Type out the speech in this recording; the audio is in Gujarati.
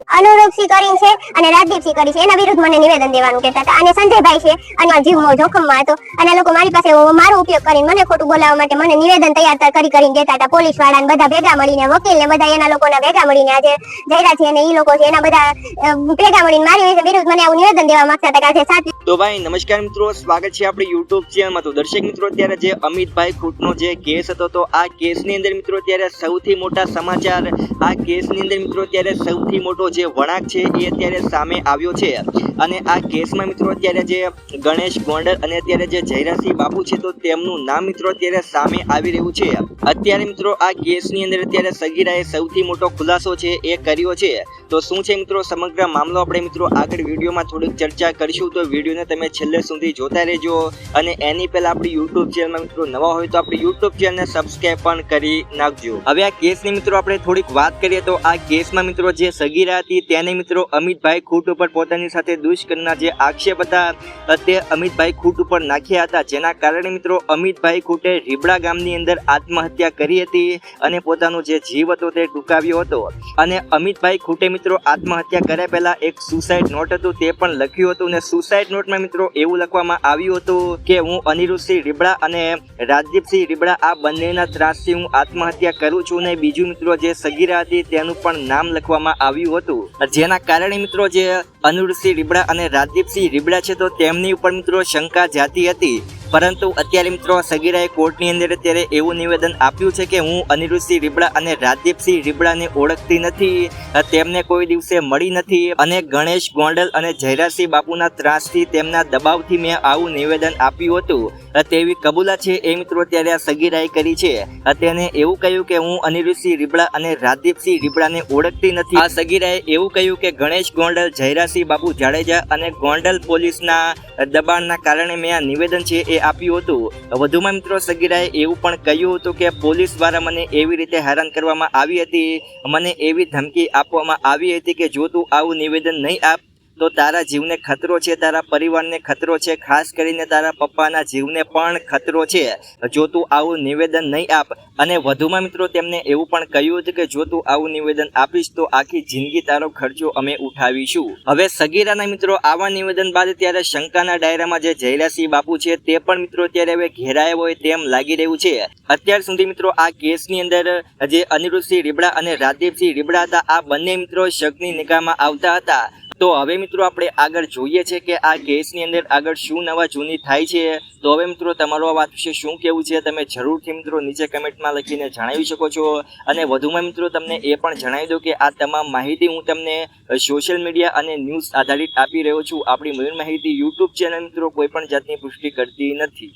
અનુરૂપસિંહ કરીને છે અને રાજદીપસિંહ કરી છે, એના વિરુદ્ધ મને નિવેદન દેવાનું કહેતા હતા. અને સંજયભાઈ છે અને જીવ જોખમમાં હતો અને આ લોકો મારી પાસે મારો ઉપયોગ કરીને મને ખોટું બોલાવવા માટે મને નિવેદન તૈયાર કરીને દેતા હતા. પોલીસ વાળાને બધા ભેગા મળીને, વકીલ ને બધા એના લોકોના ભેગા મળીને, આજે જયરા છે અને એ લોકો છે એના બધા ભેગા મળીને મારી વિરુદ્ધ મને આવું નિવેદન દેવા માંગતા હતા કે આજે સાચી. તો ભાઈ નમસ્કાર મિત્રો, સ્વાગત છે આપણી યુટ્યુબ ચેનલમાં. તો દર્શક મિત્રો, અત્યારે જે અમિતભાઈ ખૂંટનો જે કેસ હતો, તો આ કેસની અંદર મિત્રો અત્યારે સૌથી મોટા સમાચાર, આ કેસની અંદર મિત્રો અત્યારે સૌથી મોટો જે વળાંક છે એ અત્યારે સામે આવ્યો છે. અને આ કેસમાં મિત્રો અત્યારે જે ગણેશ ગોંડલ અને અત્યારે જે જયરાસિંહ બાપુ છે, તો તેમનું નામ મિત્રો અત્યારે સામે આવી રહ્યું છે. અત્યારે મિત્રો આ કેસની અંદર અત્યારે સગીરાએ સૌથી મોટો ખુલાસો છે એ કર્યો છે. તો શું છે મિત્રો સમગ્ર મામલો, આપણે મિત્રો આગળ વિડીયોમાં થોડીક ચર્ચા કરીશું. તો વિડીયોને તમે છેલ્લે સુધી જોતા રહેજો. અને એની પહેલા આપણી યુટ્યુબ ચેનલમાં મિત્રો નવા હોય તો આપણી યુટ્યુબ ચેનલને સબસ્ક્રાઇબ પણ કરી નાખજો. હવે આ કેસની મિત્રો આપણે થોડીક વાત કરીએ તો આ કેસમાં મિત્રો જે સગીરા હતી તેને મિત્રો અમિતભાઈ ખૂંટ ઉપર પોતાની સાથે દુષ્કર્મના જે આક્ષેપ હતા તે અમિતભાઈ ખૂંટ ઉપર નાખ્યા હતા, જેના કારણે મિત્રો અમિતભાઈ ખૂંટે રીબડા ગામની અંદર આત્મહત્યા કરી હતી અને પોતાનો જે જીવ હતો તે ટૂંકાવ્યો હતો. અને અમિતભાઈ ખૂંટે મિત્રો આત્મહત્યા કર્યા પહેલા એક સુસાઇડ નોટ હતું તે પણ લખ્યું હતું. અને સુસાઇડ નોટમાં મિત્રો એવું લખવામાં આવ્યું હતું કે હું અનિરુદ્ધસિંહ રીબડા અને રાજદીપસિંહ રીબડા આ બંનેના ત્રાસથી હું આત્મહત્યા કરું છું. અને બીજું મિત્રો જે સગીરા હતી તેનું પણ નામ લખવામાં આવ્યું હતું, જેના કારણે મિત્રો જે અનિરુદ્ધસિંહ રીબડા અને રાજદીપસિંહ રીબડા છે તો તેમની ઉપર મિત્રો શંકા જાતી હતી. પરંતુ અત્યારે મિત્રો સગીરાએ કોર્ટની અંદર અત્યારે એવું નિવેદન આપ્યું છે કે હું અનિરુદ્ધસિંહ રીબડા અને રાજદીપસિંહ રીબડાને ઓળખતી નથી, તેમને કોઈ દિવસે મળી નથી અને ગણેશ ગોંડલ અને જયરાસિંહ બાપુના ત્રાસથી તેમના દબાવથી મેં આવું નિવેદન આપ્યું હતું તેવી કબૂલાત છે એ મિત્રો અત્યારે આ સગીરાએ કરી છે. તેને એવું કહ્યું કે હું અનિરુદ્ધસિંહ રીબડા અને રાજદીપસિંહ રીબડાને ઓળખતી નથી. આ સગીરાએ એવું કહ્યું કે ગણેશ ગોંડલ, જયરાસિંહ બાપુ જાડેજા અને ગોંડલ પોલીસના દબાણના કારણે મેં આ નિવેદન છે એ આપ્યું હતું. વધુમાં મિત્રો સગીરાએ એવું પણ કહ્યું હતું કે પોલીસ દ્વારા મને એવી રીતે હેરાન કરવામાં આવી હતી, મને એવી ધમકી આપવામાં આવી હતી કે જો તું આવું નિવેદન નહીં આપ તો તારા જીવને ખતરો છે, તારા પરિવારને ખતરો છે, ખાસ કરીને તારા પપ્પાના જીવને પણ ખતરો છે જો તું આવું નિવેદન નહીં આપ. અને વધુમાં મિત્રો તેમને એવું પણ કહ્યું હતું કે જો તું આવું નિવેદન આપીશ તો આખી જિંદગી તારો ખર્ચો અમે ઉઠાવીશું. હવે સગીરાના મિત્રો આવા નિવેદન બાદ ત્યારે શંકાના દાયરામાં જે જયરાસિંહ બાપુ છે તે પણ મિત્રો અત્યારે હવે ઘેરાયા હોય તેમ લાગી રહ્યું છે. અત્યાર સુધી મિત્રો આ કેસની અંદર જે અનિરુદ્ધસિંહ રીબડા અને રાજદીપસિંહ રીબડા હતા આ બંને મિત્રો શકની નિગાહમાં આવતા હતા. તો હવે મિત્રો આપણે આગળ જોઈએ છે કે આ કેસની અંદર આગળ શું નવા જૂની થાય છે. તો હવે મિત્રો તમારો આ વાત વિશે શું કહેવું છે તમે જરૂરથી મિત્રો નીચે કમેન્ટમાં લખીને જણાવી શકો છો. અને વધુમાં મિત્રો તમને એ પણ જણાવી દઉં કે આ તમામ માહિતી હું તમને સોશિયલ મીડિયા અને ન્યૂઝ આધારિત આપી રહ્યો છું. આપણી મયુર માહિતી યુટ્યુબ ચેનલ મિત્રો કોઈ પણ જાતની પુષ્ટિ કરતી નથી.